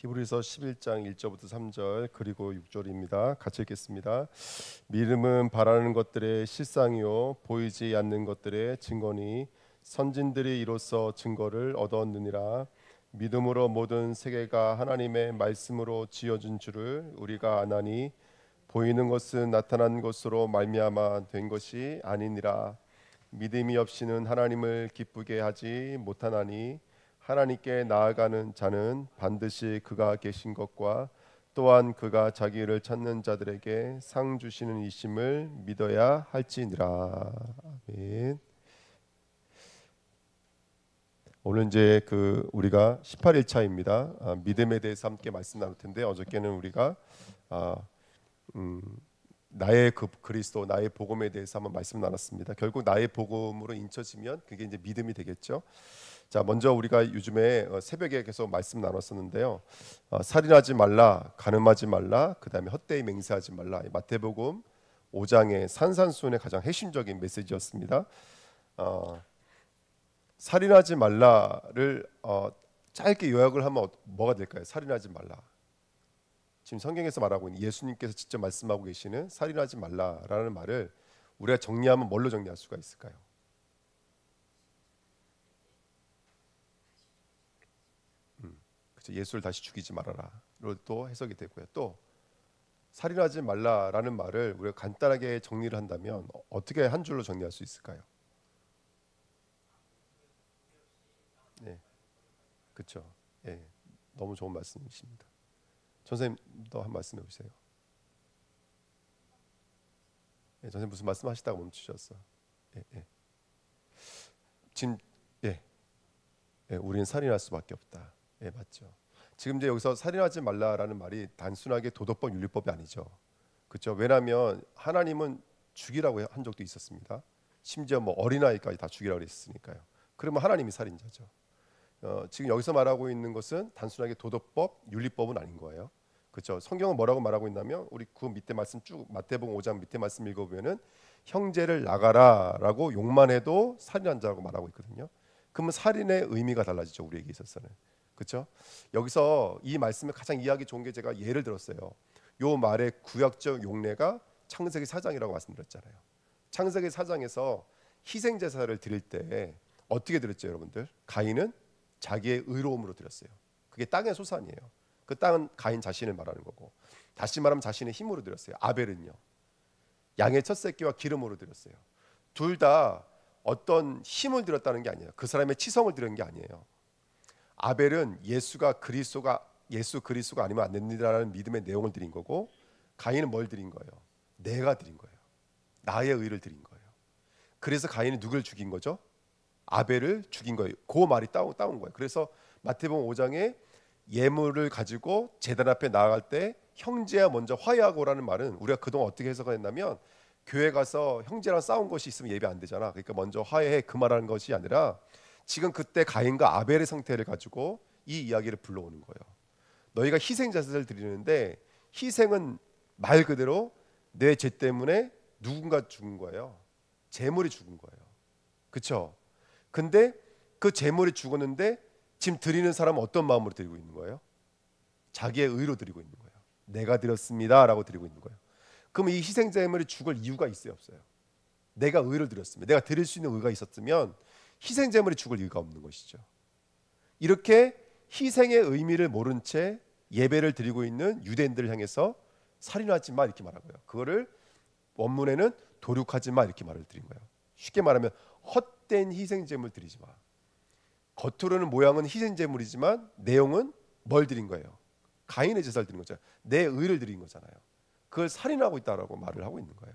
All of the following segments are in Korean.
히브리서 11장 1절부터 3절 그리고 6절입니다. 같이 읽겠습니다. 믿음은 바라는 것들의 실상이요 보이지 않는 것들의 증거니 선진들이 이로써 증거를 얻었느니라. 믿음으로 모든 세계가 하나님의 말씀으로 지어진 줄을 우리가 아나니 보이는 것은 나타난 것으로 말미암아 된 것이 아니니라. 믿음이 없이는 하나님을 기쁘게 하지 못하나니 하나님께 나아가는 자는 반드시 그가 계신 것과 또한 그가 자기를 찾는 자들에게 상 주시는 이심을 믿어야 할지니라. 아멘. 오늘 이제 우리가 18일차입니다. 믿음에 대해서 함께 말씀 나눌 텐데 어저께는 우리가 나의 그리스도, 나의 복음에 대해서 한번 말씀 나눴습니다. 결국 나의 복음으로 인쳐지면 그게 이제 믿음이 되겠죠. 자, 먼저 우리가 요즘에 새벽에 계속 말씀 나눴었는데요. 살인하지 말라, 간음하지 말라, 그 다음에 헛되이 맹세하지 말라. 마태복음 5장의 산산수훈의 가장 핵심적인 메시지였습니다. 살인하지 말라를 짧게 요약을 하면 뭐가 될까요? 살인하지 말라. 지금 성경에서 말하고 있는 예수님께서 직접 말씀하고 계시는 살인하지 말라라는 말을 우리가 정리하면 뭘로 정리할 수가 있을까요? 예수를 다시 죽이지 말아라로 또 해석이 되고요. 또 살인하지 말라라는 말을 우리가 간단하게 정리를 한다면 어떻게 한 줄로 정리할 수 있을까요? 네, 그렇죠. 예, 너무 좋은 말씀이십니다. 선생님도 한 말씀 해주세요. 예, 선생님 무슨 말씀하시다가 멈추셨어? 예. 지금 우리는 살인할 수밖에 없다. 예, 맞죠. 지금 이제 여기서 살인하지 말라라는 말이 단순하게 도덕법 윤리법이 아니죠. 그렇죠. 왜냐하면 하나님은 죽이라고 한 적도 있었습니다. 심지어 뭐 어린아이까지 다 죽이라고 했으니까요. 그러면 하나님이 살인자죠. 지금 여기서 말하고 있는 것은 단순하게 도덕법 윤리법은 아닌 거예요. 그렇죠. 성경은 뭐라고 말하고 있냐면 우리 그 밑에 말씀 쭉 마태복음 5장 밑에 말씀 읽어보면은 형제를 나가라라고 욕만 해도 살인한 자라고 말하고 있거든요. 그러면 살인의 의미가 달라지죠. 우리에게 있어서는. 그렇죠? 여기서 이 말씀에 가장 이해하기 좋은 게 제가 예를 들었어요. 요 말의 구약적 용례가 창세기 4장이라고 말씀드렸잖아요. 창세기 4장에서 희생 제사를 드릴 때 어떻게 드렸죠, 여러분들? 가인은 자기의 의로움으로 드렸어요. 그게 땅의 소산이에요. 그 땅은 가인 자신을 말하는 거고, 다시 말하면 자신의 힘으로 드렸어요. 아벨은요, 양의 첫 새끼와 기름으로 드렸어요. 둘 다 어떤 힘을 드렸다는 게 아니에요. 그 사람의 치성을 드린 게 아니에요. 아벨은 예수 그리스도가 아니면 안 됩니다라는 믿음의 내용을 드린 거고, 가인은 뭘 드린 거예요? 내가 드린 거예요. 나의 의를 드린 거예요. 그래서 가인이 누굴 죽인 거죠? 아벨을 죽인 거예요. 그 말이 따온 거예요. 그래서 마태복음 5장에 예물을 가지고 제단 앞에 나아갈 때 형제야 먼저 화해하고라는 말은 우리가 그동안 어떻게 해석했냐면, 교회 가서 형제랑 싸운 것이 있으면 예배 안 되잖아. 그러니까 먼저 화해해, 그 말하는 것이 아니라 지금 그때 가인과 아벨의 상태를 가지고 이 이야기를 불러오는 거예요. 너희가 희생 제사를 드리는데 희생은 말 그대로 내 죄 때문에 누군가 죽은 거예요. 재물이 죽은 거예요. 그렇죠? 근데 그 재물이 죽었는데 지금 드리는 사람은 어떤 마음으로 드리고 있는 거예요? 자기의 의로 드리고 있는 거예요. 내가 드렸습니다라고 드리고 있는 거예요. 그럼 이 희생 제물이 죽을 이유가 있어요, 없어요? 내가 의를 드렸으면, 내가 드릴 수 있는 의가 있었으면 희생 제물이 죽을 이유가 없는 것이죠. 이렇게 희생의 의미를 모른 채 예배를 드리고 있는 유대인들을 향해서 살인하지 마 이렇게 말하고요. 그거를 원문에는 도륙하지 마 이렇게 말을 드린 거예요. 쉽게 말하면 헛된 희생 제물 드리지 마. 겉으로는 모양은 희생 제물이지만 내용은 뭘 드린 거예요? 가인의 제사를 드린 거잖아요. 내 의를 드린 거잖아요. 그걸 살인하고 있다라고 말을 하고 있는 거예요.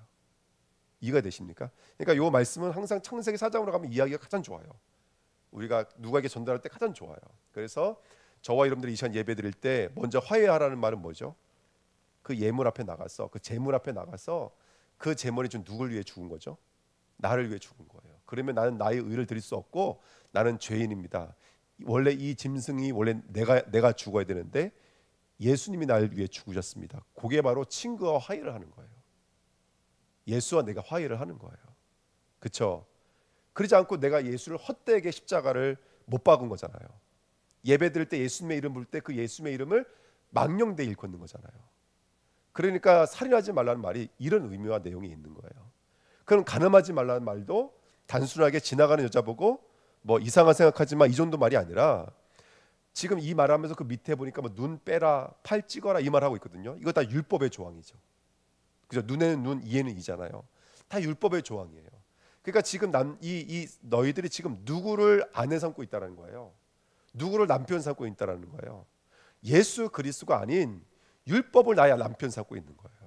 이해가 되십니까? 그러니까 이 말씀은 항상 창세기 4장으로 가면 이야기가 가장 좋아요. 우리가 누구에게 전달할 때 가장 좋아요. 그래서 저와 여러분들이 이 시간 예배 드릴 때 먼저 화해하라는 말은 뭐죠? 그 예물 앞에 나가서, 그 제물 앞에 나가서 그 제물이 좀 누굴 위해 죽은 거죠? 나를 위해 죽은 거예요. 그러면 나는 나의 의를 드릴 수 없고 나는 죄인입니다. 원래 이 짐승이 원래 내가 죽어야 되는데 예수님이 나를 위해 죽으셨습니다. 그게 바로 친구와 화해를 하는 거예요. 예수와 내가 화해를 하는 거예요. 그렇죠? 그러지 않고 내가 예수를 헛되게 십자가를 못 박은 거잖아요. 예배 드릴 때 예수님의 이름 부를 때 그 예수님의 이름을 망령되이 일컫는 거잖아요. 그러니까 살인하지 말라는 말이 이런 의미와 내용이 있는 거예요. 그럼 간음하지 말라는 말도 단순하게 지나가는 여자 보고 뭐 이상한 생각하지 마 이 정도 말이 아니라 지금 이 말하면서 그 밑에 보니까 뭐 눈 빼라, 팔 찍어라 이 말하고 있거든요. 이거 다 율법의 조항이죠. 그죠? 눈에는 눈, 이에는 이잖아요. 다 율법의 조항이에요. 그러니까 지금 이 너희들이 지금 누구를 아내 삼고 있다는 거예요. 누구를 남편 삼고 있다는 거예요. 예수 그리스도가 아닌 율법을 나의 남편 삼고 있는 거예요.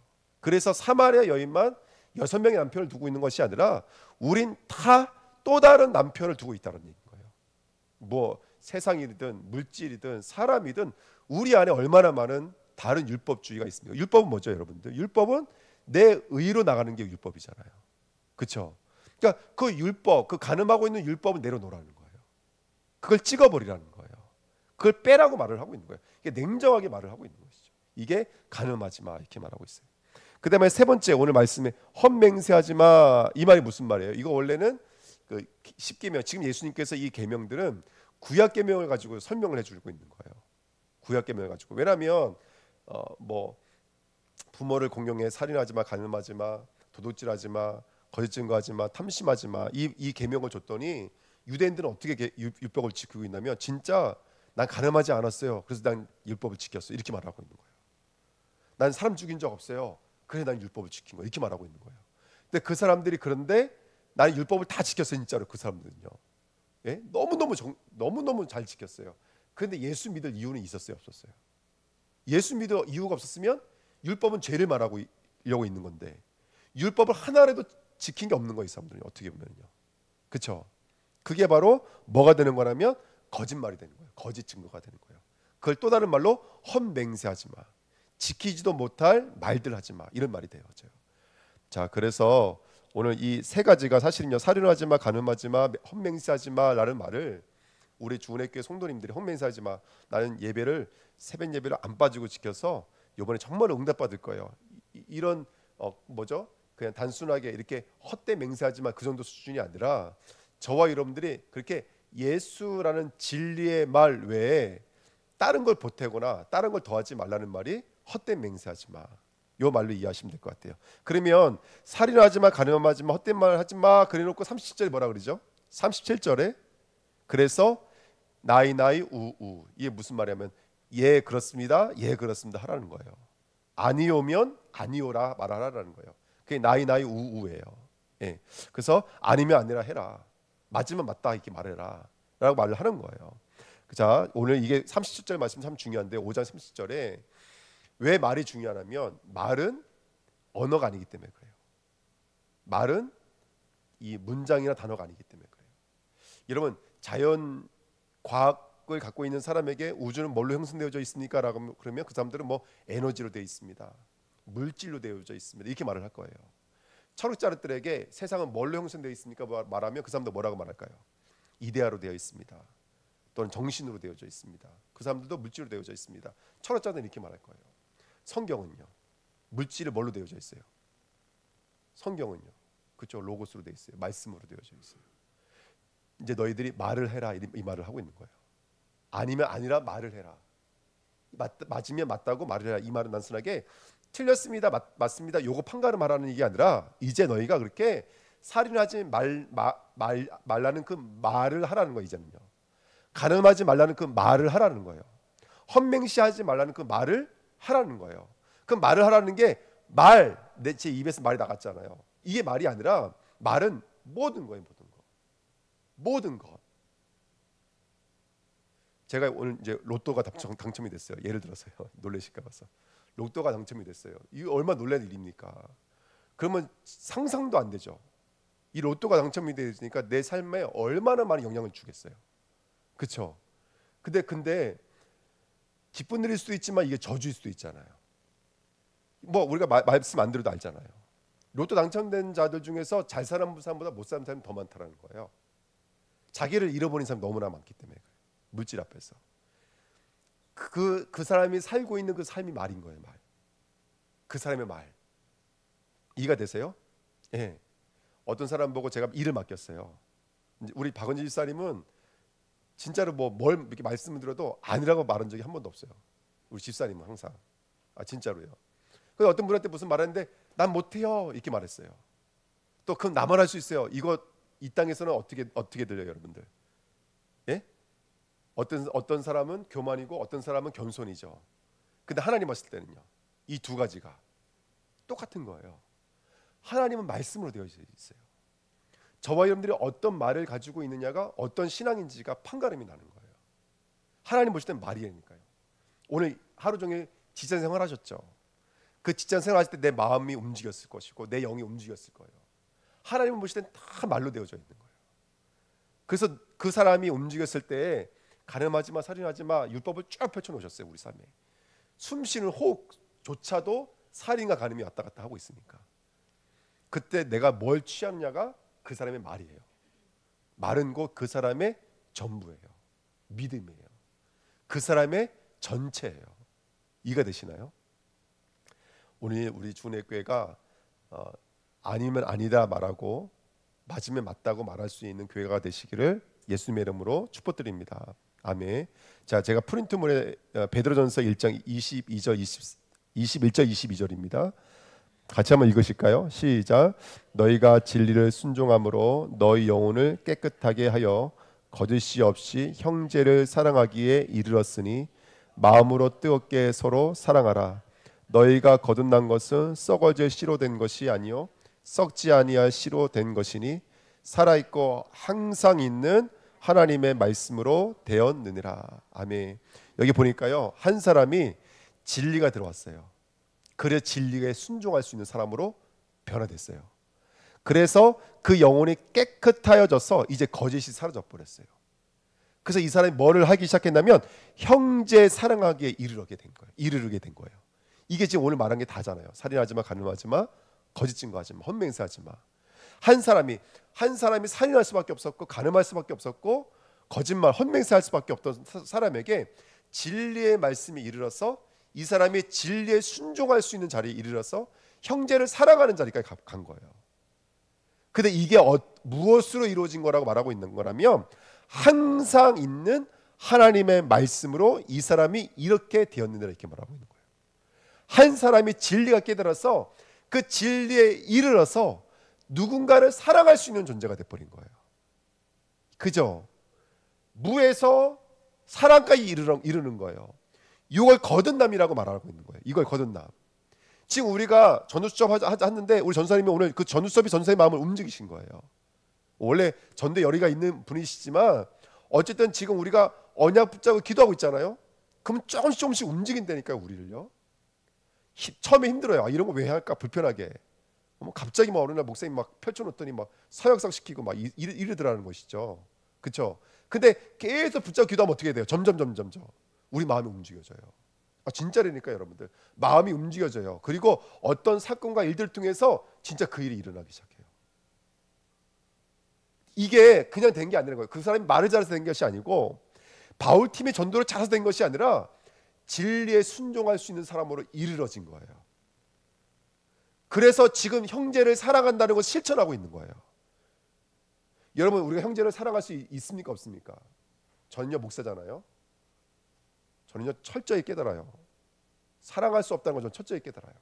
그래서 사마리아 여인만 6명의 남편을 두고 있는 것이 아니라 우린 다 또 다른 남편을 두고 있다는 얘기인 거예요. 뭐 세상이든 물질이든 사람이든 우리 안에 얼마나 많은 다른 율법주의가 있습니까? 율법은 뭐죠, 여러분들? 율법은 내 의로 나가는 게 율법이잖아요. 그렇죠? 그러니까 그 율법, 그 간음하고 있는 율법은 내려놓으라는 거예요. 그걸 찍어버리라는 거예요. 그걸 빼라고 말을 하고 있는 거예요. 이게 냉정하게 말을 하고 있는 것이죠. 이게 간음하지 마 이렇게 말하고 있어요. 그 다음에 세 번째 오늘 말씀에 헛맹세하지 마 이 말이 무슨 말이에요? 이거 원래는 그 10계명 지금 예수님께서 이 계명들은 구약 계명을 가지고 설명을 해주고 있는 거예요. 구약 계명을 가지고 왜냐하면 뭐 부모를 공경해 살인하지 마, 간음하지 마, 도둑질하지 마, 거짓 증거하지 마, 탐심하지 마 이 계명을 줬더니 유대인들은 어떻게 율법을 지키고 있냐면 진짜 난 간음하지 않았어요. 그래서 난 율법을 지켰어. 이렇게 말하고 있는 거예요. 난 사람 죽인 적 없어요. 그래 난 율법을 지킨 거 이렇게 말하고 있는 거예요. 근데 그 사람들이 그런데 나는 율법을 다 지켰어요. 진짜로 그 사람들은요. 예? 너무너무 잘 지켰어요. 그런데 예수 믿을 이유는 있었어요, 없었어요? 예수 믿을 이유가 없었으면 율법은 죄를 말하고 이러고 있는 건데 율법을 하나라도 지킨 게 없는 거예요, 이 사람들은 어떻게 보면요. 그렇죠? 그게 바로 뭐가 되는 거냐면 거짓말이 되는 거예요. 거짓 증거가 되는 거예요. 그걸 또 다른 말로 헛맹세하지 마. 지키지도 못할 말들 하지 마. 이런 말이 되어져요. 자, 그래서 오늘 이 세 가지가 사실은요. 살인하지 마, 간음하지 마, 헛맹세하지 마라는 말을 우리 주은혜교회 성도님들이 헛맹세하지 마. 나는 예배를 새벽 예배를 안 빠지고 지켜서 이번에 정말 응답받을 거예요. 이런 뭐죠? 그냥 단순하게 이렇게 헛되 맹세하지 마 그 정도 수준이 아니라 저와 여러분들이 그렇게 예수라는 진리의 말 외에 다른 걸 보태거나 다른 걸 더하지 말라는 말이 헛된 맹세하지 마. 요 말로 이해하시면 될 것 같아요. 그러면 살인하지 마, 간음하지 마, 헛된 말 하지 마. 그래놓고 37절에 뭐라 그러죠? 37절에 그래서 나이 우우 이게 무슨 말이냐면 예 그렇습니다, 예 그렇습니다 하라는 거예요. 아니오면 아니오라 말하라는 거예요. 그게 나이 우우예요. 예. 그래서 아니면 아니라 해라. 맞으면 맞다 이렇게 말해라 라고 말을 하는 거예요. 자, 오늘 이게 37절 말씀 참 중요한데 5장 30절에 왜 말이 중요하냐면 말은 언어가 아니기 때문에 그래요. 말은 이 문장이나 단어가 아니기 때문에 그래요. 여러분 자연 과학을 갖고 있는 사람에게 우주는 뭘로 형성되어져 있습니까? 라고 그러면 그 사람들은 뭐 에너지로 되어 있습니다. 물질로 되어져 있습니다. 이렇게 말을 할 거예요. 철학자들에게 세상은 뭘로 형성되어 있습니까? 말하면 그 사람들 뭐라고 말할까요? 이데아로 되어 있습니다. 또는 정신으로 되어져 있습니다. 그 사람들도 물질로 되어져 있습니다. 철학자들은 이렇게 말할 거예요. 성경은요. 물질이 뭘로 되어져 있어요? 성경은요. 그렇죠. 로고스로 되어 있어요. 말씀으로 되어져 있어요. 이제 너희들이 말을 해라 이 말을 하고 있는 거예요. 아니면 아니라 말을 해라. 맞으면 맞다고 말을 해라. 이 말은 단순하게 틀렸습니다. 맞습니다. 요거 판가름하라는 얘기 아니라 이제 너희가 그렇게 살인하지 말라는 그 말을 하라는 거예요. 이제는요. 간음하지 말라는 그 말을 하라는 거예요. 헛맹시하지 말라는 그 말을 하라는 거예요. 그 말을 하라는 게 제 입에서 말이 나갔잖아요. 이게 말이 아니라 말은 모든 거예요. 모든 것. 제가 오늘 이제 로또가 당첨이 됐어요. 예를 들어서요. 놀라실까 봐서. 로또가 당첨이 됐어요. 이거 얼마나 놀랄 일입니까? 그러면 상상도 안 되죠. 이 로또가 당첨이 되니까 내 삶에 얼마나 많은 영향을 주겠어요. 그렇죠? 근데 기쁜 일일 수도 있지만 이게 저주일 수도 있잖아요. 뭐 우리가 말씀 안 들어도 알잖아요. 로또 당첨된 자들 중에서 잘 사는 사람보다 못 사는 사람이 더 많다는 거예요. 자기를 잃어버린 사람이 너무나 많기 때문에 그래요. 물질 앞에서 그 사람이 살고 있는 그 삶이 말인 거예요. 말. 그 사람의 말. 이해가 되세요? 예. 어떤 사람 보고 제가 일을 맡겼어요. 우리 박은지 집사님은 진짜로 뭘 이렇게 말씀을 들어도 아니라고 말한 적이 한 번도 없어요. 우리 집사님은 항상. 진짜로요. 그래서 어떤 분한테 무슨 말했는데 난 못해요 이렇게 말했어요. 또 그건 나만 할 수 있어요. 이거 이 땅에서는 어떻게 들려요, 여러분들? 예? 어떤 사람은 교만이고 어떤 사람은 겸손이죠. 근데 하나님 봤을 때는요, 이 두 가지가 똑같은 거예요. 하나님은 말씀으로 되어 있어요. 저와 여러분들이 어떤 말을 가지고 있느냐가 어떤 신앙인지가 판가름이 나는 거예요. 하나님 보실 땐 말이니까요. 오늘 하루 종일 직장 생활하셨죠. 그 직장 생활하실 때 내 마음이 움직였을 것이고 내 영이 움직였을 거예요. 하나님은 보실 땐 다 말로 되어져 있는 거예요. 그래서 그 사람이 움직였을 때 가늠하지 마, 살인하지 마 율법을 쭉 펼쳐놓으셨어요. 우리 삶에 숨 쉬는 호흡조차도 살인과 가늠이 왔다 갔다 하고 있으니까 그때 내가 뭘 취하느냐가 그 사람의 말이에요. 말은 곧 그 사람의 전부예요. 믿음이에요. 그 사람의 전체예요. 이해가 되시나요? 오늘 우리 주은혜교회가 아니면 아니다 말하고 맞으면 맞다고 말할 수 있는 교회가 되시기를 예수님의 이름으로 축복드립니다. 아멘. 자, 제가 프린트물에 베드로전서 1장 21절 22절입니다. 같이 한번 읽으실까요? 시작. 너희가 진리를 순종함으로 너희 영혼을 깨끗하게 하여 거짓이 없이 형제를 사랑하기에 이르렀으니 마음으로 뜨겁게 서로 사랑하라. 너희가 거듭난 것은 썩어질 씨로 된 것이 아니요 썩지 아니할 씨로 된 것이니 살아있고 항상 있는 하나님의 말씀으로 되었느니라. 아멘. 여기 보니까요, 한 사람이 진리가 들어왔어요. 그래 진리에 순종할 수 있는 사람으로 변화됐어요. 그래서 그 영혼이 깨끗하여져서 이제 거짓이 사라져 버렸어요. 그래서 이 사람이 뭐를 하기 시작했냐면 형제 사랑하기에 이르게 된 거예요. 이게 지금 오늘 말한 게 다잖아요. 살인하지 마, 간음하지 마, 거짓 증거하지 마, 헛맹세하지 마. 한 사람이 살인할 수밖에 없었고 간음할 수밖에 없었고 거짓말, 헛맹세할 수밖에 없던 사람에게 진리의 말씀이 이르러서 이 사람이 진리에 순종할 수 있는 자리에 이르러서 형제를 사랑하는 자리까지 간 거예요. 근데 이게 무엇으로 이루어진 거라고 말하고 있는 거라면 항상 있는 하나님의 말씀으로 이 사람이 이렇게 되었느니라 이렇게 말하고 있는 거예요. 한 사람이 진리가 깨달아서 그 진리에 이르러서 누군가를 사랑할 수 있는 존재가 돼버린 거예요. 그죠? 무에서 사랑까지 이르는 거예요. 이걸 거듭남이라고 말하고 있는 거예요. 이걸 거듭남. 지금 우리가 전우 수업 하는데 우리 전사님이 오늘 그 전우 수업이 전사의 마음을 움직이신 거예요. 원래 전대 열의가 있는 분이시지만 어쨌든 지금 우리가 언약 붙잡고 기도하고 있잖아요. 그럼 조금씩 움직인다니까요, 우리를요. 처음에 힘들어요. 이런 거 왜 할까? 불편하게. 갑자기 어느 날 목사님 막 펼쳐놓더니 막 사역상 시키고 막 이러더라는 것이죠. 그렇죠? 근데 계속 붙잡고 기도하면 어떻게 돼요? 점점 우리 마음이 움직여져요. 진짜라니까 여러분들. 마음이 움직여져요. 그리고 어떤 사건과 일들 통해서 진짜 그 일이 일어나기 시작해요. 이게 그냥 된 게 아니라는 거예요. 그 사람이 말을 잘해서 된 것이 아니고 바울 팀의 전도를 잘해서 된 것이 아니라 진리에 순종할 수 있는 사람으로 이르러진 거예요. 그래서 지금 형제를 사랑한다는 걸 실천하고 있는 거예요. 여러분, 우리가 형제를 사랑할 수 있습니까 없습니까? 저는요 목사잖아요. 저는요 철저히 깨달아요. 사랑할 수 없다는 걸 저는 철저히 깨달아요.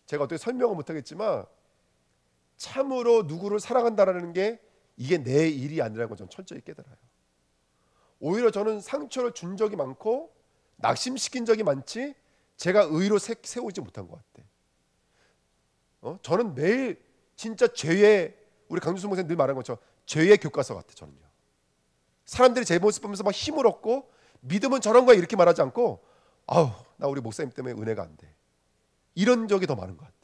제가 어떻게 설명은 못하겠지만 참으로 누구를 사랑한다라는 게 이게 내 일이 아니라는 걸 저는 철저히 깨달아요. 오히려 저는 상처를 준 적이 많고 낙심시킨 적이 많지 제가 의로 세우지 못한 것 같아. 저는 매일 진짜 죄의, 우리 강준수 목사님 늘 말하는 것처럼 죄의 교과서 같아. 저는요. 사람들이 제 모습 보면서 막 힘을 얻고 믿음은 저런 거야 이렇게 말하지 않고 나 우리 목사님 때문에 은혜가 안 돼. 이런 적이 더 많은 것 같아.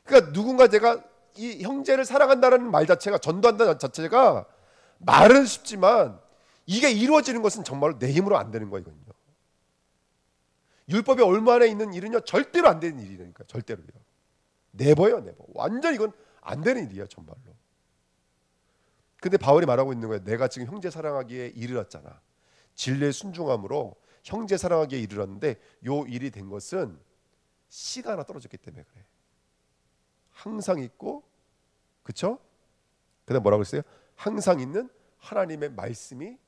그러니까 누군가 제가 이 형제를 사랑한다는 말 자체가, 전도한다는 자체가 말은 쉽지만 이게 이루어지는 것은 정말로 내 힘으로 안 되는 거예요. 이건요. 율법의 올무 안에 있는 일은요 절대로 안 되는 일이니까. 절대로요. 네버요. 완전 이건 안 되는 일이에요. 정말로. 근데 바울이 말하고 있는 거예요. 내가 지금 형제 사랑하기에 이르렀잖아. 진리의 순종함으로 형제 사랑하기에 이르렀는데 요 일이 된 것은 씨가 하나 떨어졌기 때문에 그래. 항상 있고, 그렇죠? 그다음 뭐라고 했어요? 항상 있는 하나님의 말씀이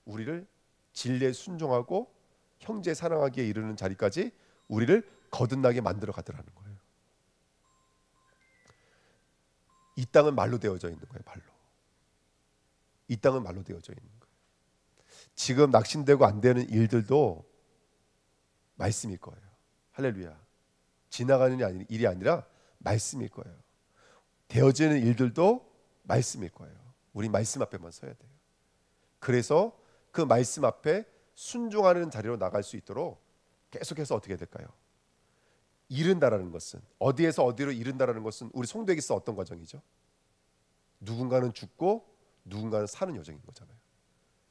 우리를 진리에 순종하고 형제 사랑하기에 이르는 자리까지 우리를 거듭나게 만들어 가더라는 거예요. 이 땅은 말로 되어져 있는 거예요. 말로. 이 땅은 말로 되어져 있는 거예요. 지금 낙심되고 안 되는 일들도 말씀일 거예요. 할렐루야. 지나가는 일이 아니라 말씀일 거예요. 되어지는 일들도 말씀일 거예요. 우리 말씀 앞에만 서야 돼요. 그래서 그 말씀 앞에 순종하는 자리로 나갈 수 있도록 계속해서 어떻게 해야 될까요? 이른다라는 것은, 어디에서 어디로 이른다라는 것은 우리 성도에게서 어떤 과정이죠? 누군가는 죽고 누군가는 사는 여정인 거잖아요.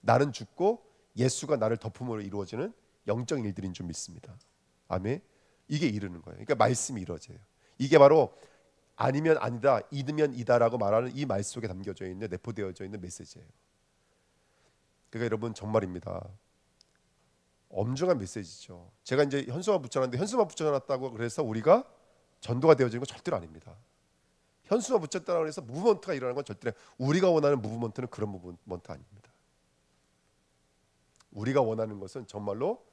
나는 죽고 예수가 나를 덮음으로 이루어지는 영적 일들인 줄 믿습니다. 아멘. 이게 이르는 거예요. 그러니까 말씀이 이루어져요. 이게 바로 아니면 아니다, 이르면 이다라고 말하는 이 말 속에 담겨져 있는, 내포되어져 있는 메시지예요. 그러니까 여러분 정말입니다. 엄중한 메시지죠. 제가 이제 현수막 붙여놨는데 현수막 붙여놨다고 그래서 우리가 전도가 되어지는 건 절대로 아닙니다. 현수막 붙였다고 해서 무브먼트가 일어나는 건 절대로, 우리가 원하는 무브먼트는 그런 무브먼트 아닙니다. 우리가 원하는 것은 정말로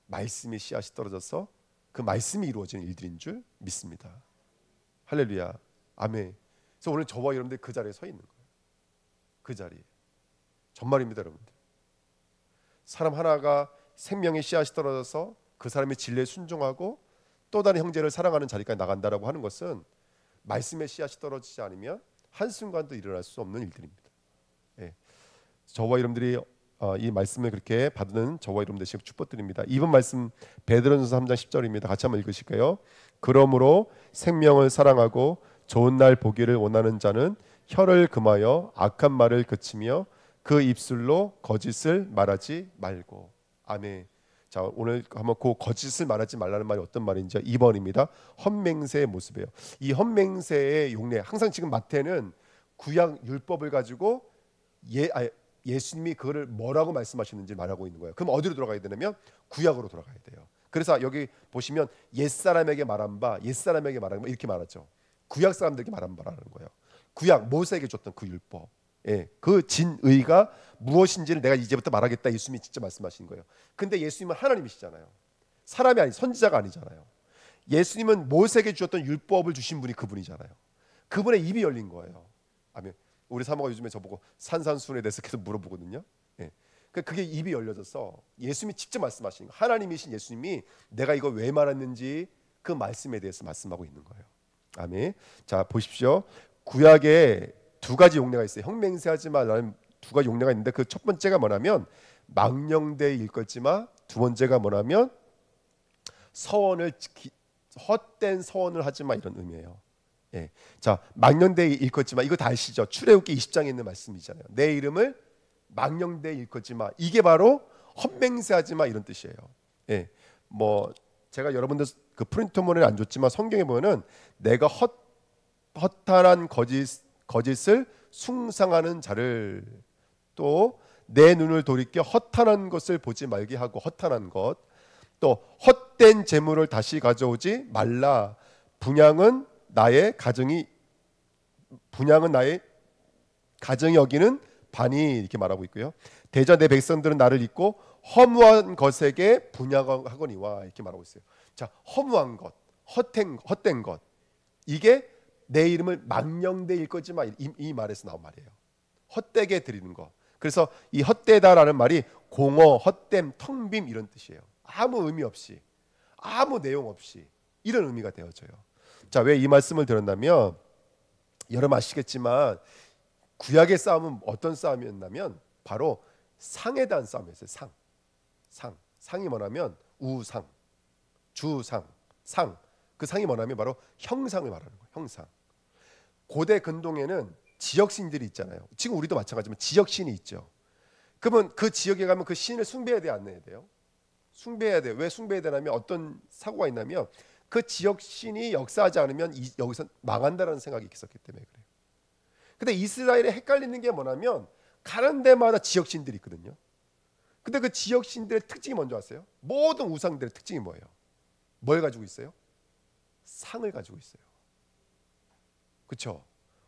말씀의 씨앗이 떨어져서 그 말씀이 이루어지는 일들인 줄 믿습니다. 할렐루야. 아멘. 그래서 오늘 저와 여러분들 그 자리에 서 있는 거예요. 그 자리에. 정말입니다, 여러분들. 사람 하나가 생명의 씨앗이 떨어져서 그 사람의 진리에 순종하고 또 다른 형제를 사랑하는 자리까지 나간다라고 하는 것은 말씀의 씨앗이 떨어지지 않으면 한순간도 일어날 수 없는 일들입니다. 예. 저와 여러분들이 이 말씀을 그렇게 받는 저와 여러분 되시길 축복드립니다. 이번 말씀 베드로전서 3장 10절입니다. 같이 한번 읽으실까요? 그러므로 생명을 사랑하고 좋은 날 보기를 원하는 자는 혀를 금하여 악한 말을 그치며 그 입술로 거짓을 말하지 말고. 아멘. 자, 오늘 한번 그 거짓을 말하지 말라는 말이 어떤 말인지 2번입니다. 헛맹세의 모습이에요. 이 헛맹세의 용례, 항상 지금 마태는 구약 율법을 가지고 예수님이 그거를 뭐라고 말씀하시는지 말하고 있는 거예요. 그럼 어디로 돌아가야 되냐면 구약으로 돌아가야 돼요. 그래서 여기 보시면 옛사람에게 말한 바, 옛사람에게 말한 바 이렇게 말하죠. 구약 사람들에게 말한 바라는 거예요. 구약 모세에게 줬던 그 율법, 예, 그 진의가 무엇인지를 내가 이제부터 말하겠다. 예수님이 직접 말씀하신 거예요. 근데 예수님은 하나님이시잖아요. 사람이 아니, 선지자가 아니잖아요. 예수님은 모세에게 주었던 율법을 주신 분이 그분이잖아요. 그분의 입이 열린 거예요. 아멘. 우리 사모가 요즘에 저보고 산산수훈에 대해서 계속 물어보거든요. 예. 그게 입이 열려져서 예수님이 직접 말씀하시는 거예요. 하나님이신 예수님이 내가 이거 왜 말했는지 그 말씀에 대해서 말씀하고 있는 거예요. 아멘. 자, 보십시오. 구약에 두 가지 용례가 있어요. 형맹세하지 마라는 두 가지 용례가 있는데 그 첫 번째가 뭐냐면 망령되이 일컫지 마. 두 번째가 뭐냐면 헛된 서원을 하지 마, 이런 의미예요. 예. 자, 망령되이 일컫지 마. 이거 다 아시죠? 출애굽기 20장에 있는 말씀이잖아요. 내 이름을 망령되이 일컫지 마. 이게 바로 헛맹세하지 마, 이런 뜻이에요. 예. 뭐 제가 여러분들 그 프린트본에 안 줬지만 성경에 보면은 내가 허탄한 거짓을 숭상하는 자를, 또 내 눈을 돌이켜 허탄한 것을 보지 말게 하고, 허탄한 것, 또 헛된 재물을 다시 가져오지 말라. 분양은 나의 가정이 여기는 반이, 이렇게 말하고 있고요. 대저 내 백성들은 나를 잊고 허무한 것에게 분양하거니와, 이렇게 말하고 있어요. 자, 허무한 것, 헛된 것, 이게 내 이름을 망령되이 일컫지 마, 이 말에서 나온 말이에요. 헛되게 드리는 거. 그래서 이 헛되다라는 말이 공허, 헛됨, 텅 빔, 이런 뜻이에요. 아무 의미 없이, 아무 내용 없이, 이런 의미가 되어져요. 자, 왜 이 말씀을 들었냐면 여러분 아시겠지만 구약의 싸움은 어떤 싸움이었냐면 바로 상에 대한 싸움이었어요. 상이 뭐냐면 우상, 주상, 상. 그 상이 뭐냐면 바로 형상을 말하는 거예요. 형상. 고대 근동에는 지역신들이 있잖아요. 지금 우리도 마찬가지지만 지역신이 있죠. 그러면 그 지역에 가면 그 신을 숭배해야 돼요, 안 해야 돼요? 숭배해야 돼요. 왜 숭배해야 되냐면 어떤 사고가 있냐면 그 지역신이 역사하지 않으면 여기서 망한다라는 생각이 있었기 때문에 그래요. 근데 이스라엘에 헷갈리는 게 뭐냐면 가는 데마다 지역신들이 있거든요. 근데 그 지역신들의 특징이 뭔지 아세요? 모든 우상들의 특징이 뭐예요? 뭘 가지고 있어요? 상을 가지고 있어요. 그렇죠?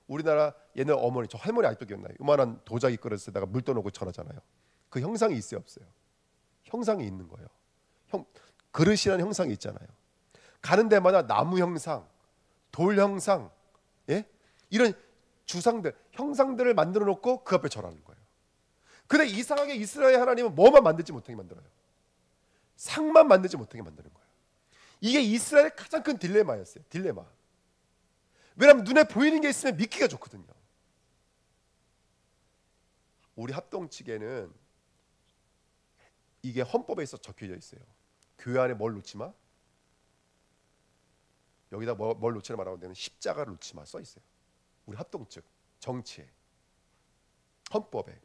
우리나라 옛날 어머니, 저 할머니 아직도 기억나요. 요만한 도자기 그릇에다가 물 떠놓고 절하잖아요. 그 형상이 있어요, 없어요? 형상이 있는 거예요. 그릇이라는 형상이 있잖아요. 가는 데마다 나무 형상, 돌 형상, 예? 이런 주상들, 형상들을 만들어 놓고 그 앞에 절하는 거예요. 근데 이상하게 이스라엘 하나님은 뭐만 만들지 못하게 만들어요. 상만 만들지 못하게 만드는 거예요. 이게 이스라엘의 가장 큰 딜레마였어요. 딜레마. 왜냐하면 눈에 보이는 게 있으면 믿기가 좋거든요. 우리 합동측에는 이게 헌법에서 적혀져 있어요. 교회 안에 뭘 놓지 마. 여기다 뭘 놓지 말라고 되는 십자가를 놓지 마 써 있어요. 우리 합동측 정치에, 헌법에.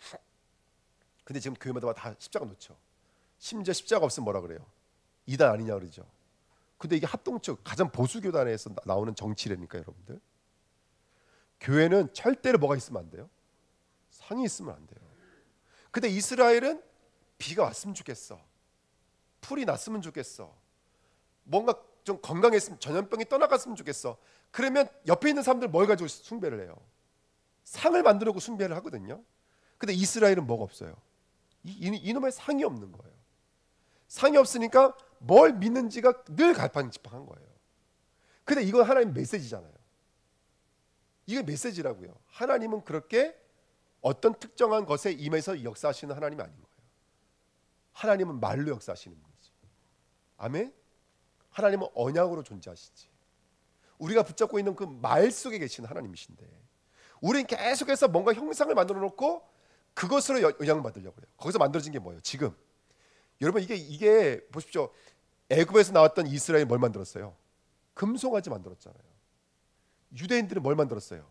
근데 지금 교회마다 다 십자가 놓죠. 심지어 십자가 없으면 뭐라 그래요? 이단 아니냐 그러죠. 근데 이게 합동측 가장 보수 교단에서 나오는 정치라니까 여러분들. 교회는 절대로 뭐가 있으면 안 돼요? 상이 있으면 안 돼요. 근데 이스라엘은 비가 왔으면 좋겠어. 풀이 났으면 좋겠어. 뭔가 좀 건강했으면, 전염병이 떠나갔으면 좋겠어. 그러면 옆에 있는 사람들 뭘 가지고 숭배를 해요? 상을 만들고 숭배를 하거든요. 근데 이스라엘은 뭐가 없어요? 이놈의 상이 없는 거예요. 상이 없으니까 뭘 믿는지가 늘 갈팡질팡한 거예요. 근데 이건 하나님 메시지잖아요. 이게 메시지라고요. 하나님은 그렇게 어떤 특정한 것에 임해서 역사하시는 하나님이 아닌 거예요. 하나님은 말로 역사하시는 분이지. 아멘? 하나님은 언약으로 존재하시지. 우리가 붙잡고 있는 그 말 속에 계신 하나님이신데, 우리는 계속해서 뭔가 형상을 만들어 놓고 그것으로 영향받으려고 해요. 거기서 만들어진 게 뭐예요? 지금 여러분 이게 보십시오. 애굽에서 나왔던 이스라엘이 뭘 만들었어요? 금송아지 만들었잖아요. 유대인들은 뭘 만들었어요?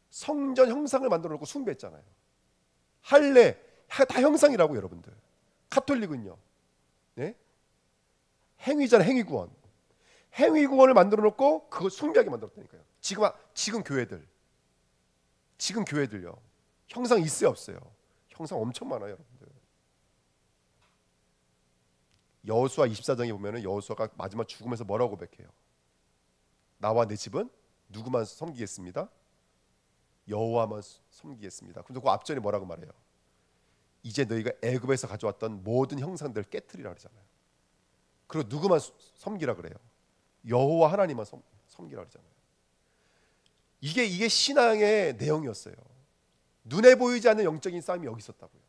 성전 형상을 만들어 놓고 숭배했잖아요. 할례 다 형상이라고 여러분들. 카톨릭은요, 네? 행위잖아요. 행위구원. 행위구원을 만들어 놓고 그거 숭배하게 만들었다니까요. 지금 교회들요. 형상 있어요, 없어요? 형상 엄청 많아요, 여러분들. 여호수아 24장에 보면은 여호수아가 마지막 죽으면서 뭐라고 고백해요? 나와 내 집은 누구만 섬기겠습니다? 여호와만 섬기겠습니다. 그래서 그 앞전에 뭐라고 말해요? 이제 너희가 애굽에서 가져왔던 모든 형상들을 깨트리라 그러잖아요. 그리고 누구만 섬기라 그래요? 여호와 하나님만 섬기라 그러잖아요. 이게 신앙의 내용이었어요. 눈에 보이지 않는 영적인 싸움이 여기 있었다고요.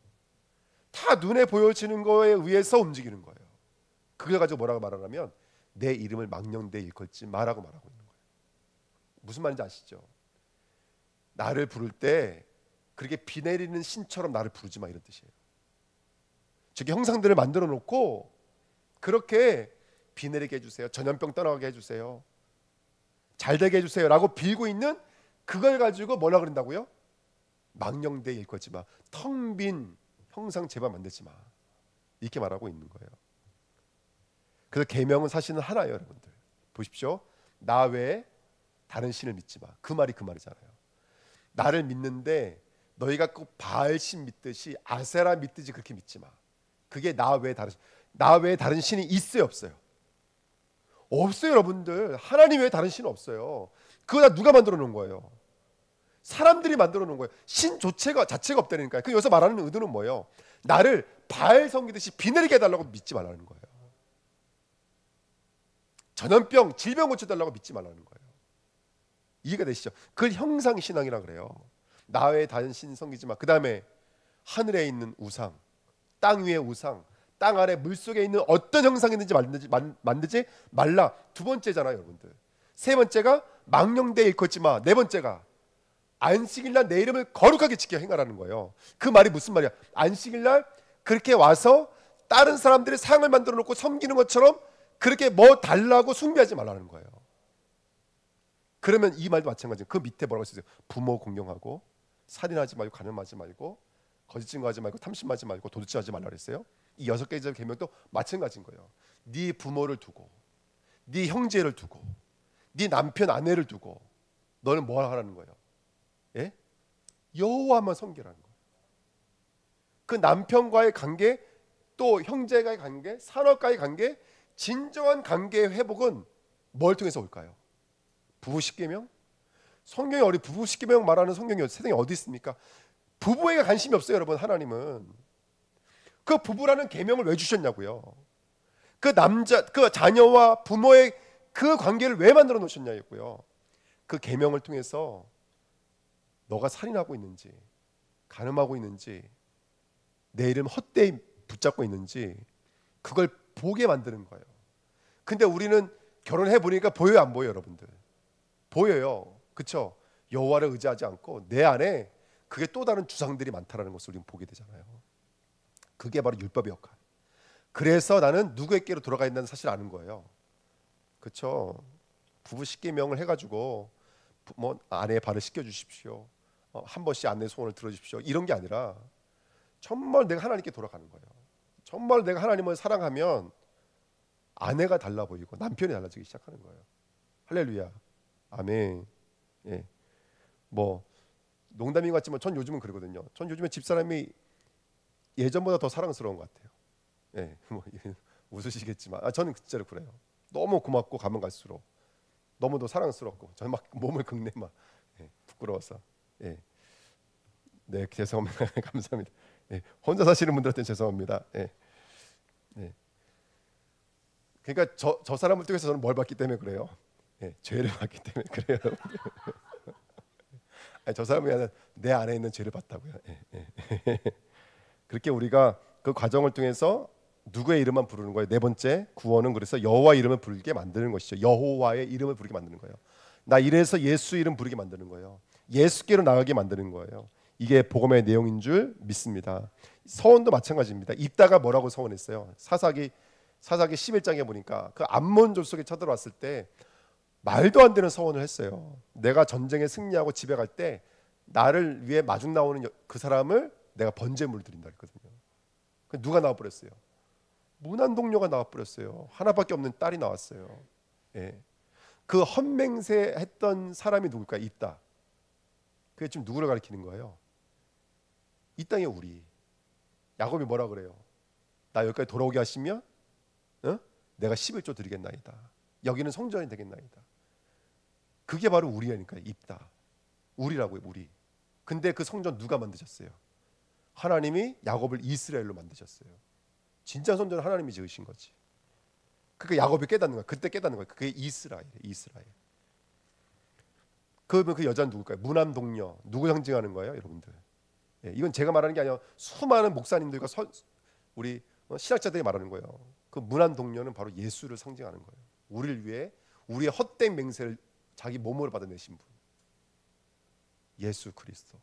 다 눈에 보여지는 거에 의해서 움직이는 거예요. 그걸 가지고 뭐라고 말하냐면 내 이름을 망령되이 일컫지 마라고 말하고 있는 거예요. 무슨 말인지 아시죠? 나를 부를 때 그렇게 비 내리는 신처럼 나를 부르지 마, 이런 뜻이에요. 저기 형상들을 만들어 놓고 그렇게 비 내리게 해주세요, 전염병 떠나게 해주세요, 잘되게 해주세요 라고 빌고 있는 그걸 가지고 뭐라 그런다고요? 망령되이 일컫지 마, 텅 빈 형상 제발 만들지 마, 이렇게 말하고 있는 거예요. 그래서 계명은 사실은 하나예요, 여러분들. 보십시오. 나 외에 다른 신을 믿지 마. 그 말이잖아요. 나를 믿는데 너희가 꼭 바알신 믿듯이 아세라 믿듯이 그렇게 믿지 마. 그게 나 외에 다른 신이 있어요, 없어요? 없어요, 여러분들. 하나님 외에 다른 신은 없어요. 그거 다 누가 만들어 놓은 거예요? 사람들이 만들어 놓은 거예요. 신 자체가 없다니까요. 그 여기서 말하는 의도는 뭐예요? 나를 바알 섬기듯이 비 내리게 해달라고 믿지 말라는 거예요. 전염병, 질병 고쳐달라고 믿지 말라는 거예요. 이해가 되시죠? 그걸 형상신앙이라 그래요. 나 외에 다른 신 섬기지 마. 그 다음에 하늘에 있는 우상, 땅 위의 우상, 땅 아래 물속에 있는 어떤 형상이 있는지 만들지 말라. 두 번째잖아요, 여러분들. 세 번째가 망령되이 일컫지 마. 네 번째가 안식일날 내 이름을 거룩하게 지켜 행하라는 거예요. 그 말이 무슨 말이야? 안식일날 그렇게 와서 다른 사람들이 상을 만들어 놓고 섬기는 것처럼 그렇게 뭐 달라고 숭배하지 말라는 거예요. 그러면 이 말도 마찬가지예요. 그 밑에 뭐라고 했어요? 부모 공경하고, 살인하지 말고, 간음하지 말고, 거짓 증거하지 말고, 탐심하지 말고, 도둑질하지 말라 그랬어요. 이 6개의 계명도 마찬가지인 거예요. 네 부모를 두고, 네 형제를 두고, 네 남편 아내를 두고 너는 뭐 하라는 거예요? 예? 여호와만 섬기라는 거예요. 그 남편과의 관계, 또 형제와의 관계, 산업과의 관계, 진정한 관계의 회복은 뭘 통해서 올까요? 부부 10계명? 성경에 우리 부부 십계명 말하는 성경이 세상에 어디 있습니까? 부부에게 관심이 없어요, 여러분. 하나님은 그 부부라는 계명을 왜 주셨냐고요. 그 남자, 그 자녀와 부모의 그 관계를 왜 만들어 놓으셨냐고요. 그 계명을 통해서 너가 살인하고 있는지, 간음하고 있는지, 내 이름 헛되이 붙잡고 있는지 그걸 보게 만드는 거예요. 근데 우리는 결혼해 보니까 보여요, 안 보여요, 여러분들? 보여요. 그렇죠? 여호와를 의지하지 않고 내 안에 그게 또 다른 주상들이 많다라는 것을 우리는 보게 되잖아요. 그게 바로 율법의 역할. 그래서 나는 누구에게로 돌아가 있다는 사실을 아는 거예요. 그렇죠? 부부 십계명을 해가지고 뭐 아내의 발을 씻겨 주십시오. 한 번씩 아내의 소원을 들어주십시오. 이런 게 아니라 정말 내가 하나님께 돌아가는 거예요. 정말 내가 하나님을 사랑하면 아내가 달라 보이고 남편이 달라지기 시작하는 거예요. 할렐루야, 아멘. 예, 뭐 농담인 것 같지만 전 요즘은 그러거든요. 전 요즘에 집사람이 예전보다 더 사랑스러운 것 같아요. 예, 뭐 웃으시겠지만 저는 진짜로 그래요. 너무 고맙고 가면 갈수록 너무 더 사랑스럽고 저는 막 몸을 긁네 막 부끄러워서. 예, 네, 죄송합니다. 감사합니다. 예, 혼자 사시는 분들한테 죄송합니다. 예, 네. 그러니까 저 사람을 통해서 저는 뭘 받기 때문에 그래요. 예, 죄를 받기 때문에 그래요. 아니, 저 사람이 아니라 내 안에 있는 죄를 받다고요. 예, 예. 그렇게 우리가 그 과정을 통해서 누구의 이름만 부르는 거예요. 네 번째 구원은 그래서 여호와 이름을 부르게 만드는 것이죠. 여호와의 이름을 부르게 만드는 거예요. 나 이래서 예수 이름 부르게 만드는 거예요. 예수께로 나가게 만드는 거예요. 이게 복음의 내용인 줄 믿습니다. 서원도 마찬가지입니다. 입다가 뭐라고 서원했어요? 사사기 11장에 보니까 그 암몬 족속에 쳐들어왔을 때 말도 안 되는 서원을 했어요. 내가 전쟁에 승리하고 집에 갈 때 나를 위해 마중 나오는 그 사람을 내가 번제물을 드린다 했거든요. 누가 나와버렸어요? 문안동녀가 나와버렸어요. 하나밖에 없는 딸이 나왔어요. 예. 그 헛맹세했던 사람이 누굴까요? 입다. 그게 지금 누구를 가리키는 거예요? 이 땅의 우리. 야곱이 뭐라 그래요? 나 여기까지 돌아오게 하시면 내가 11조 드리겠나이다. 여기는 성전이 되겠나이다. 그게 바로 우리라니까요. 입다. 우리라고요, 우리. 근데 그 성전 누가 만드셨어요? 하나님이 야곱을 이스라엘로 만드셨어요. 진짜 성전은 하나님이 지으신 거지. 그러니까 야곱이 깨닫는 거야. 그때 깨닫는 거야. 그게 이스라엘이에요. 이스라엘. 그러면 그 여자는 누굴까요? 무남동녀. 누구 상징하는 거예요, 여러분들? 예, 이건 제가 말하는 게 아니라 수많은 목사님들과 우리 신학자들이 말하는 거예요. 그 무남동녀는 바로 예수를 상징하는 거예요. 우리를 위해 우리의 헛된 맹세를 자기 몸으로 받아내신 분. 예수 그리스도.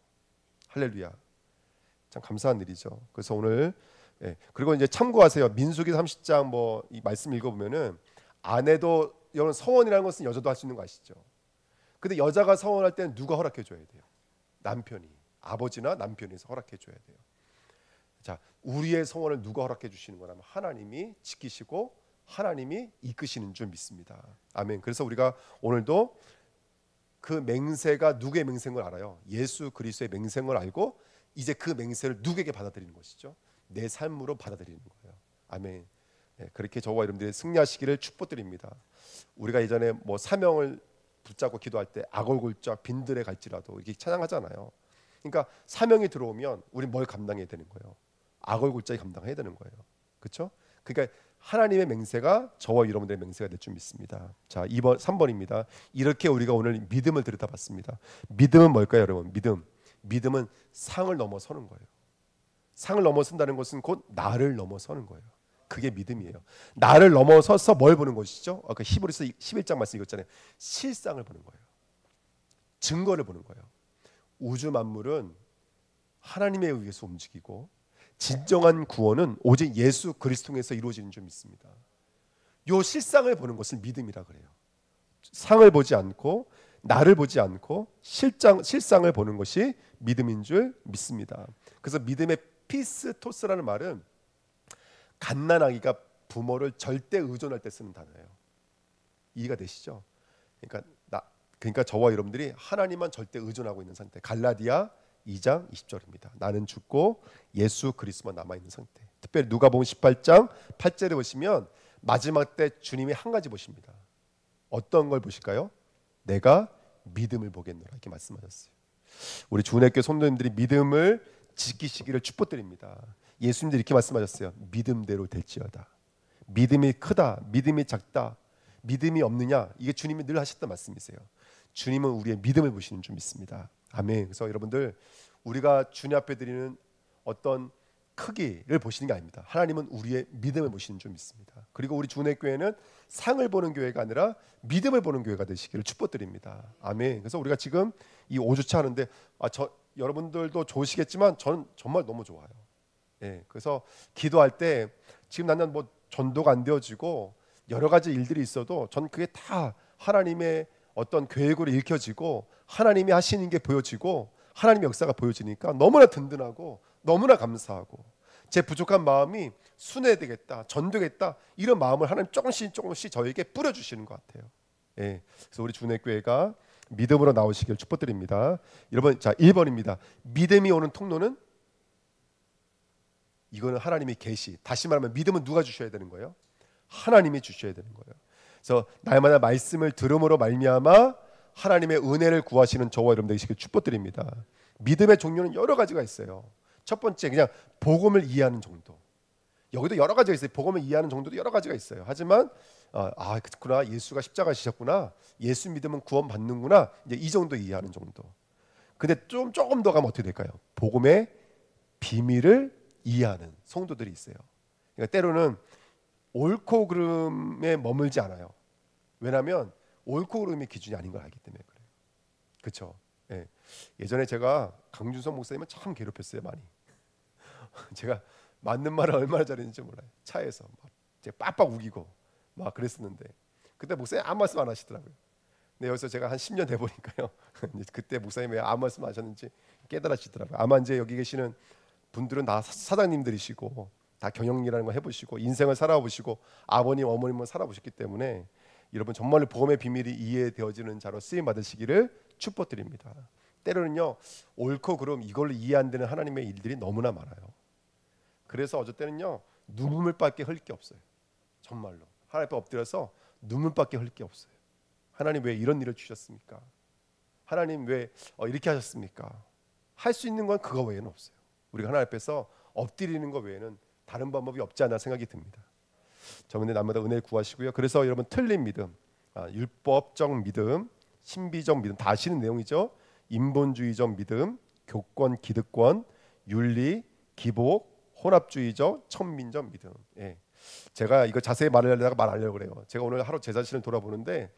할렐루야. 참 감사한 일이죠. 그래서 오늘 그리고 이제 참고하세요. 민수기 30장 뭐 이 말씀 읽어보면은 아내도 이런 서원이라는 것은 여자도 할 수 있는 거 아시죠? 근데 여자가 서원할 때는 누가 허락해 줘야 돼요? 남편이. 아버지나 남편에서 허락해 줘야 돼요. 자, 우리의 서원을 누가 허락해 주시는 거냐면 하나님이 지키시고 하나님이 이끄시는 줄 믿습니다. 아멘. 그래서 우리가 오늘도 그 맹세가 누구의 맹세인 걸 알아요. 예수 그리스도의 맹세인 걸 알고 이제 그 맹세를 누구에게 받아들이는 것이죠? 내 삶으로 받아들이는 거예요. 아멘. 그렇게 저와 여러분들이 승리하시기를 축복드립니다. 우리가 예전에 뭐 사명을 붙잡고 기도할 때 악얼굴자 빈들에 갈지라도 이렇게 찬양하잖아요. 그러니까 사명이 들어오면 우리 뭘 감당해야 되는 거예요? 악얼굴자에 감당해야 되는 거예요. 그렇죠? 그러니까 하나님의 맹세가 저와 여러분들의 맹세가 될 줄 믿습니다. 자, 3번입니다. 이렇게 우리가 오늘 믿음을 들여다봤습니다. 믿음은 뭘까요, 여러분? 믿음은 상을 넘어서는 거예요. 상을 넘어선다는 것은 곧 나를 넘어서는 거예요. 그게 믿음이에요. 나를 넘어서서 뭘 보는 것이죠? 아까 히브리서 11장 말씀 읽었잖아요. 실상을 보는 거예요. 증거를 보는 거예요. 우주 만물은 하나님에 의해서 움직이고 진정한 구원은 오직 예수 그리스도 통해서 이루어지는 줄 믿습니다. 요 실상을 보는 것을 믿음이라 그래요. 상을 보지 않고 나를 보지 않고 실상을 보는 것이 믿음인 줄 믿습니다. 그래서 믿음의 피스토스라는 말은 갓난아기가 부모를 절대 의존할 때 쓰는 단어예요. 이해가 되시죠? 그러니까 저와 여러분들이 하나님만 절대 의존하고 있는 상태. 갈라디아 2장 20절입니다. 나는 죽고 예수 그리스도만 남아있는 상태. 특별히 누가복음 18장 8절에 보시면 마지막 때 주님이 한 가지 보십니다. 어떤 걸 보실까요? 내가 믿음을 보겠노라 이렇게 말씀하셨어요. 우리 주은혜교회 성도님들이 믿음을 지키시기를 축복드립니다. 예수님들이 이렇게 말씀하셨어요. 믿음대로 될지어다. 믿음이 크다, 믿음이 작다, 믿음이 없느냐, 이게 주님이 늘 하셨던 말씀이세요. 주님은 우리의 믿음을 보시는 줄 믿습니다. 아멘. 그래서 여러분들, 우리가 주님 앞에 드리는 어떤 크기를 보시는 게 아닙니다. 하나님은 우리의 믿음을 보시는 줄 믿습니다. 그리고 우리 주은혜교회는 상을 보는 교회가 아니라 믿음을 보는 교회가 되시기를 축복드립니다. 아멘. 그래서 우리가 지금 이 5주차 하는데 여러분들도 좋으시겠지만 저는 정말 너무 좋아요. 예, 그래서 기도할 때 지금 나는 뭐 전도가 안 되어지고 여러 가지 일들이 있어도 전 그게 다 하나님의 어떤 계획으로 읽혀지고 하나님이 하시는 게 보여지고 하나님의 역사가 보여지니까 너무나 든든하고 너무나 감사하고 제 부족한 마음이 순회되겠다, 전되겠다, 이런 마음을 하나님 조금씩 저에게 뿌려주시는 것 같아요. 예, 그래서 우리 주은혜교회가 믿음으로 나오시길 축복드립니다. 여러분, 자 1번입니다. 믿음이 오는 통로는, 이거는 하나님의 계시. 다시 말하면 믿음은 누가 주셔야 되는 거예요? 하나님이 주셔야 되는 거예요. 그래서 날마다 말씀을 들음으로 말미암아 하나님의 은혜를 구하시는 저와 여러분 되시길 축복드립니다. 믿음의 종류는 여러 가지가 있어요. 첫 번째, 그냥 복음을 이해하는 정도. 여기도 여러 가지가 있어요. 복음을 이해하는 정도도 여러 가지가 있어요. 하지만 그렇구나, 예수가 십자가 지셨구나, 예수 믿으면 구원 받는구나, 이제 이 정도 이해하는 정도. 근데 조금 더 가면 어떻게 될까요? 복음의 비밀을 이해하는 성도들이 있어요. 그러니까 때로는 옳고 그름에 머물지 않아요. 왜냐하면 옳고 그름이 기준이 아닌 걸 알기 때문에 그래요. 그렇죠? 예. 예전에 제가 강준성 목사님은 참 괴롭혔어요, 많이. 제가 맞는 말을 얼마나 잘했는지 몰라요. 차에서 막 제가 빡빡 우기고 막 그랬었는데 그때 목사님 아무 말씀 안 하시더라고요. 근데 여기서 제가 한 10년 돼 보니까요. 그때 목사님이 왜 아무 말씀 안 하셨는지 깨달아지더라고요. 아마 이제 여기 계시는 분들은 다 사장님들이시고 다 경영이라는 거 해보시고 인생을 살아보시고 아버님 어머님을 살아보셨기 때문에 여러분 정말로 복음의 비밀이 이해되어지는 자로 쓰임 받으시기를 축복드립니다. 때로는요, 옳고 그름 이걸로 이해 안 되는 하나님의 일들이 너무나 많아요. 그래서 어쩔 때는요, 눈물밖에 흘릴 게 없어요. 정말로 하나님 앞에 엎드려서 눈물밖에 흘릴 게 없어요. 하나님 왜 이런 일을 주셨습니까? 하나님 왜 이렇게 하셨습니까? 할 수 있는 건 그거 외에는 없어요. 우리가 하나님 앞에서 엎드리는 것 외에는 다른 방법이 없지 않나 생각이 듭니다. 저번에 날마다 은혜를 구하시고요. 그래서 여러분, 틀린 믿음, 율법적 믿음, 신비적 믿음 다 아시는 내용이죠. 인본주의적 믿음, 교권, 기득권, 윤리, 기복, 혼합주의적, 천민적 믿음. 예. 제가 이거 자세히 말하려다가 말하려고 그래요. 제가 오늘 하루 제 자신을 돌아보는데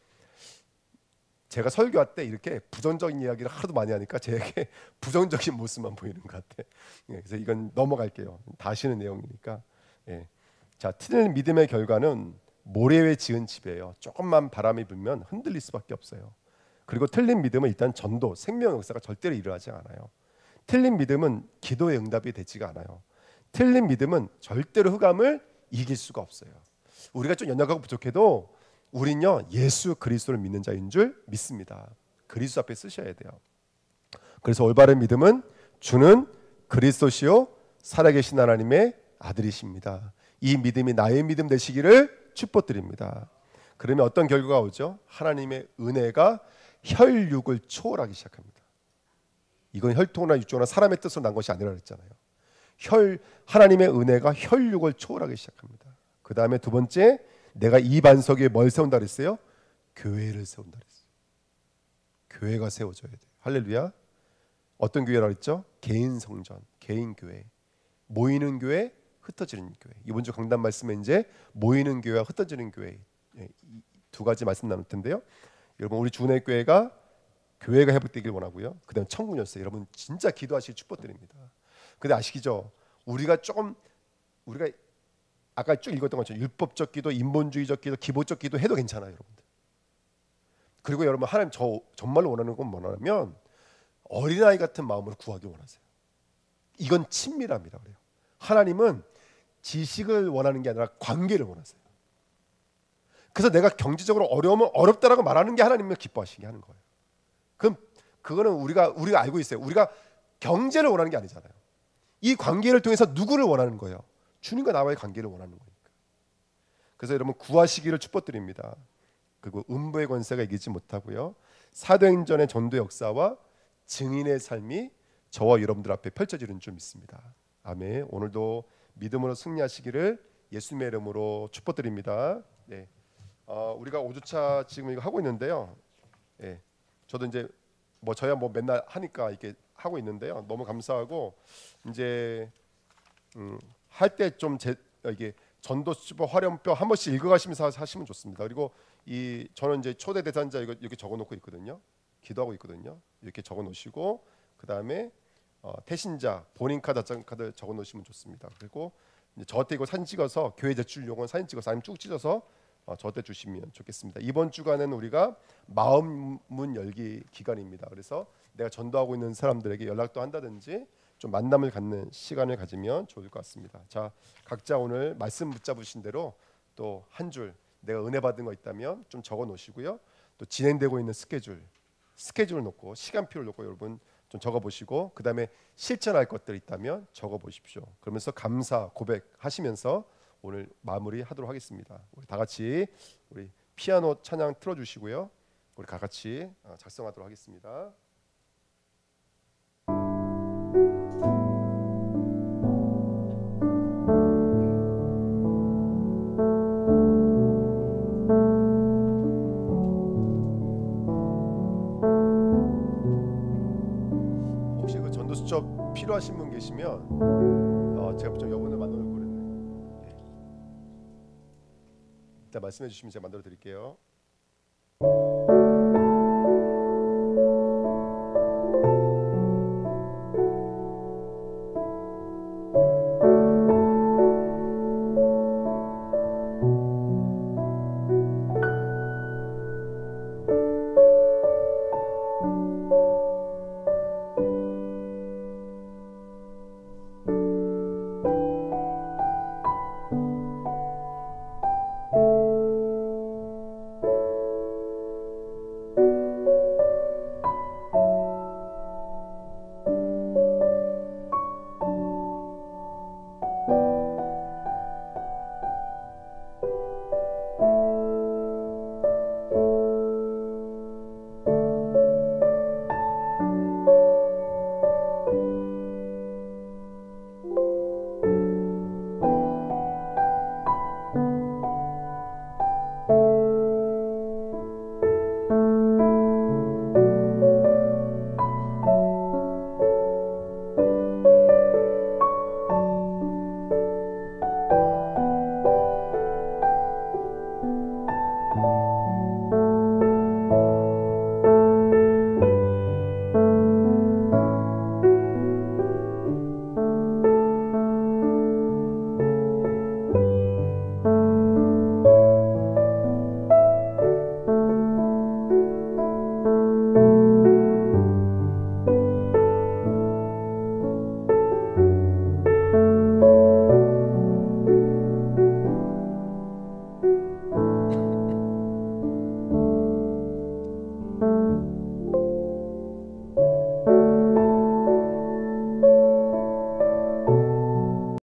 제가 설교할 때 이렇게 부정적인 이야기를 하도 많이 하니까 제게 부정적인 모습만 보이는 것 같아. 예, 그래서 이건 넘어갈게요. 다 아시는 내용이니까. 예. 자, 틀린 믿음의 결과는 모래 위에 지은 집이에요. 조금만 바람이 불면 흔들릴 수밖에 없어요. 그리고 틀린 믿음은 일단 전도, 생명 역사가 절대로 일어나지 않아요. 틀린 믿음은 기도의 응답이 되지가 않아요. 틀린 믿음은 절대로 흑암을 이길 수가 없어요. 우리가 좀 연약하고 부족해도 우린요, 예수 그리스도를 믿는 자인 줄 믿습니다. 그리스도 앞에 쓰셔야 돼요. 그래서 올바른 믿음은 주는 그리스도시요 살아계신 하나님의 아들이십니다. 이 믿음이 나의 믿음 되시기를 축복드립니다. 그러면 어떤 결과가 오죠? 하나님의 은혜가 혈육을 초월하기 시작합니다. 이건 혈통이나 육종이나 사람의 뜻으로 난 것이 아니라 그랬잖아요. 하나님의 은혜가 혈육을 초월하기 시작합니다. 그 다음에 두 번째, 내가 이 반석 위에 뭘 세운다 그랬어요? 교회를 세운다 그랬어요. 교회가 세워져야 돼요. 할렐루야. 어떤 교회라고 했죠? 개인 성전, 개인 교회, 모이는 교회, 흩어지는 교회. 이번 주 강단 말씀에 이제 모이는 교회와 흩어지는 교회, 이 두 가지 말씀 나눌 텐데요. 여러분, 우리 주은혜교회가 교회가 회복되길 원하고요. 그다음 천국 열쇠, 여러분 진짜 기도하실 축복드립니다. 근데 아시죠? 우리가 아까 쭉 읽었던 것처럼 율법적 기도, 인본주의적 기도, 기복적 기도 해도 괜찮아요, 여러분들. 그리고 여러분, 하나님 정말로 원하는 건 뭐냐면 어린아이 같은 마음으로 구하기 원하세요. 이건 친밀함이라고 그래요. 하나님은 지식을 원하는 게 아니라 관계를 원하세요. 그래서 내가 경제적으로 어려우면 어렵다라고 말하는 게 하나님을 기뻐하시게 하는 거예요. 그럼 그거는 우리가 알고 있어요. 우리가 경제를 원하는 게 아니잖아요. 이 관계를 통해서 누구를 원하는 거예요? 주님과 나와의 관계를 원하는 거니까. 그래서 여러분, 구하시기를 축복드립니다. 그리고 음부의 권세가 이기지 못하고요, 사도행전의 전도 역사와 증인의 삶이 저와 여러분들 앞에 펼쳐지는 줄 믿습니다. 아멘. 오늘도 믿음으로 승리하시기를 예수님의 이름으로 축복드립니다. 네. 우리가 5주차 지금 이거 하고 있는데요. 예. 저도 이제 뭐 저야 뭐 맨날 하니까 이렇게 하고 있는데요. 너무 감사하고 이제 할 때 좀 이게 전도수법 화렴표 한 번씩 읽어가시면서 하시면 좋습니다. 그리고 저는 이제 초대 대상자 이거 이렇게 적어놓고 있거든요. 기도하고 있거든요. 이렇게 적어놓으시고 그 다음에 태신자 본인 카드 카드 적어놓으시면 좋습니다. 그리고 이제 저한테 이거 사진 찍어서 교회 제출용은 사진 찍어서 아니면 쭉 찢어서 저한테 주시면 좋겠습니다. 이번 주간은 우리가 마음문 열기 기간입니다. 그래서 내가 전도하고 있는 사람들에게 연락도 한다든지 좀 만남을 갖는 시간을 가지면 좋을 것 같습니다. 자, 각자 오늘 말씀 붙잡으신 대로 또 한 줄 내가 은혜 받은 거 있다면 좀 적어 놓으시고요. 또 진행되고 있는 스케줄 놓고 시간표를 놓고 여러분 좀 적어 보시고 그다음에 실천할 것들 있다면 적어 보십시오. 그러면서 감사 고백하시면서 오늘 마무리하도록 하겠습니다. 우리 다 같이 우리 피아노 찬양 틀어 주시고요. 우리 다 같이 작성하도록 하겠습니다. 혹시 그 전도수첩 필요하신 분 계시면 제가 좀 여분을 만들어 놓고 그랬네요. 일단 말씀해 주시면 제가 만들어 드릴게요.